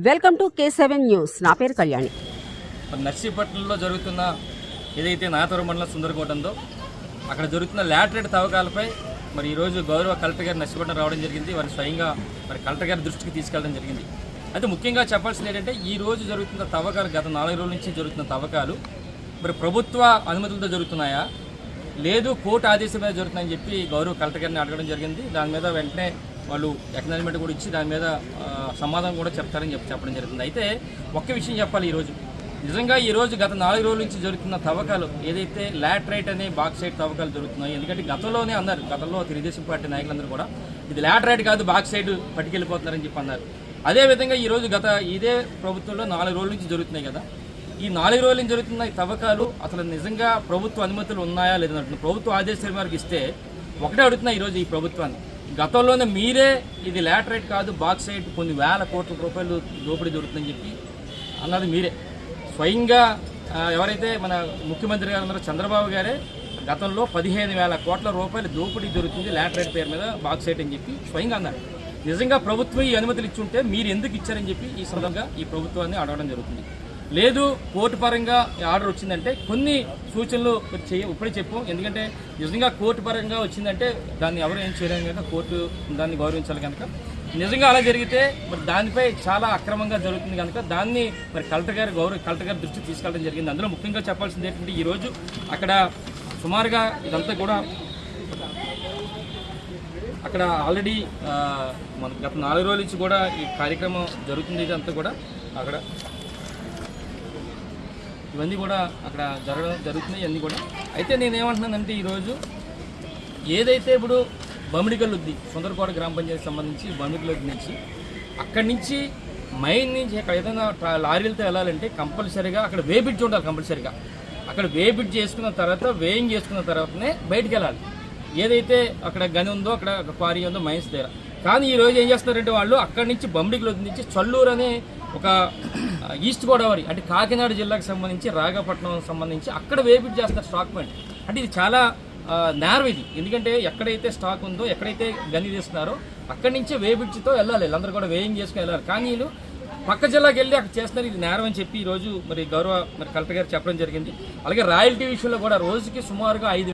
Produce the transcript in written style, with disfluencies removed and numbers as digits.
Welcome to K7 news. నా పేరు కళ్యాణి. నర్సీపట్నంలో జరుగుతున్న ఏదైతే నాతవరం మండలం సుందరకోట ఉందో అక్కడ జరుగుతున్న లాటరైట్ తవ్వకాలపై మరి ఈరోజు గౌరవ కలెక్టర్ గారు నర్సీపట్నం రావడం జరిగింది. వారి స్వయంగా మరి కలెక్టర్ గారి దృష్టికి తీసుకెళ్ళడం జరిగింది. అయితే ముఖ్యంగా చెప్పాల్సింది ఏంటంటే ఈ రోజు జరుగుతున్న తవ్వకాలు గత 4 రోజుల నుంచి జరుగుతున్న తవ్వకాలు మరి ప్రభుత్వ అనుమతులతో జరుగుతున్నాయా లేదు కోర్టు ఆదేశం మీద జరుగుతున్నాయని చెప్పి గౌరవ కలెక్టర్ గారిని అడగడం జరిగింది. దాని మీద వెంటనే వాళ్ళు ఎక్నాలజ్మెంట్ కూడా ఇచ్చి దాని మీద సమాధానం కూడా చెప్తారని చెప్పడం జరుగుతుంది. అయితే ఒక్క విషయం చెప్పాలి, నిజంగా ఈరోజు గత 4 రోజుల నుంచి జరుగుతున్న తవ్వకాలు ఏదైతే లాటరైట్ అనే బాక్సైట్ తవ్వకాలు జరుగుతున్నాయి. ఎందుకంటే గతంలోనే అన్నారు, గతంలో తెలుగుదేశం పార్టీ నాయకులందరూ కూడా ఇది లాటరైట్ కాదు బాక్సైట్ పట్టుకెళ్ళిపోతున్నారని చెప్పి అన్నారు. అదేవిధంగా ఈరోజు ఇదే ప్రభుత్వంలో 4 రోజుల నుంచి జరుగుతున్నాయి కదా. ఈ 4 రోజుల నుంచి జరుగుతున్న ఈ తవ్వకాలు అసలు నిజంగా ప్రభుత్వ అనుమతులు ఉన్నాయా లేదంటున్నారు. ప్రభుత్వ ఆదేశాల మేరకు ఇస్తే ఒకటే అడుగుతున్నా ఈరోజు ఈ ప్రభుత్వాన్ని, గతంలోనే మీరే ఇది లాటరైట్ కాదు బాక్సైట్ కొన్ని వేల కోట్ల రూపాయలు దోపిడీ జరుగుతుందని చెప్పి అన్నది మీరే. స్వయంగా ఎవరైతే మన ముఖ్యమంత్రి గారు ఉన్నారో చంద్రబాబు గారే గతంలో 15,000 కోట్ల రూపాయలు దోపిడీ జరుగుతుంది లాటరైట్ పేరు మీద బాక్సైట్ అని చెప్పి స్వయంగా అన్నారు. నిజంగా ప్రభుత్వం ఈ అనుమతులు ఇచ్చుంటే మీరు ఎందుకు ఇచ్చారని చెప్పి ఈ సందర్భంగా ఈ ప్రభుత్వాన్ని అడగడం జరుగుతుంది. లేదు కోర్టు పరంగా ఆర్డర్ వచ్చిందంటే కొన్ని సూచనలు ఇప్పుడే చెప్పు, ఎందుకంటే నిజంగా కోర్టు పరంగా వచ్చిందంటే దాన్ని ఎవరు ఏం చేయలేము కనుక కోర్టు దాన్ని గౌరవించాలి కనుక నిజంగా అలా జరిగితే మరి దానిపై చాలా అక్రమంగా జరుగుతుంది కనుక దాన్ని మరి కలెక్టర్ గారి దృష్టికి తీసుకెళ్ళడం జరిగింది. అందులో ముఖ్యంగా చెప్పాల్సింది ఏంటంటే ఈరోజు అక్కడ సుమారుగా ఇదంతా కూడా అక్కడ ఆల్రెడీ మన గత 4 రోజుల నుంచి కూడా ఈ కార్యక్రమం జరుగుతుంది. ఇదంతా కూడా అక్కడ ఇవన్నీ కూడా అక్కడ జరుగుతున్నాయి ఇవన్నీ కూడా. అయితే నేనేమంటున్నానంటే ఈరోజు ఏదైతే ఇప్పుడు బమిడిగల్లుద్ది సుందరకోట గ్రామ పంచాయతీ సంబంధించి బమిడిగల్లుద్ది నుంచి అక్కడి నుంచి మైన్ నుంచి అక్కడ ఏదైనా లారీలతో వెళ్ళాలంటే కంపల్సరీగా అక్కడ వే బ్రిడ్జ్ ఉండాలి. కంపల్సరీగా అక్కడ వే బ్రిడ్జ్ చేసుకున్న తర్వాత వేయింగ్ చేసుకున్న తర్వాతనే బయటికి వెళ్ళాలి. ఏదైతే అక్కడ గని ఉందో అక్కడ క్వారీ ఉందో మైన్స్ దగ్గర. కానీ ఈరోజు ఏం చేస్తున్నారంటే వాళ్ళు అక్కడి నుంచి బమిడిగల్లుద్ది నుంచి చల్లూరు అనే ఒక ఈస్ట్ గోదావరి అంటే కాకినాడ జిల్లాకు సంబంధించి రాఘపట్నం సంబంధించి అక్కడ వేపిట్ చేస్తారు స్టాక్ పాయింట్. అంటే ఇది చాలా నేరం ఇది, ఎందుకంటే ఎక్కడైతే స్టాక్ ఉందో ఎక్కడైతే గని తీస్తున్నారో అక్కడి నుంచే వేపిడ్చితో వెళ్ళాలి, వీళ్ళందరూ కూడా వేయింగ్ చేసుకుని వెళ్ళాలి. కానీ వీళ్ళు పక్క జిల్లాకి వెళ్ళి అక్కడ చేస్తున్నారు, ఇది నేరం అని చెప్పి ఈరోజు మరి కలెక్టర్ గారు చెప్పడం జరిగింది. అలాగే రాయల్టీ విషయంలో కూడా రోజుకి సుమారుగా 5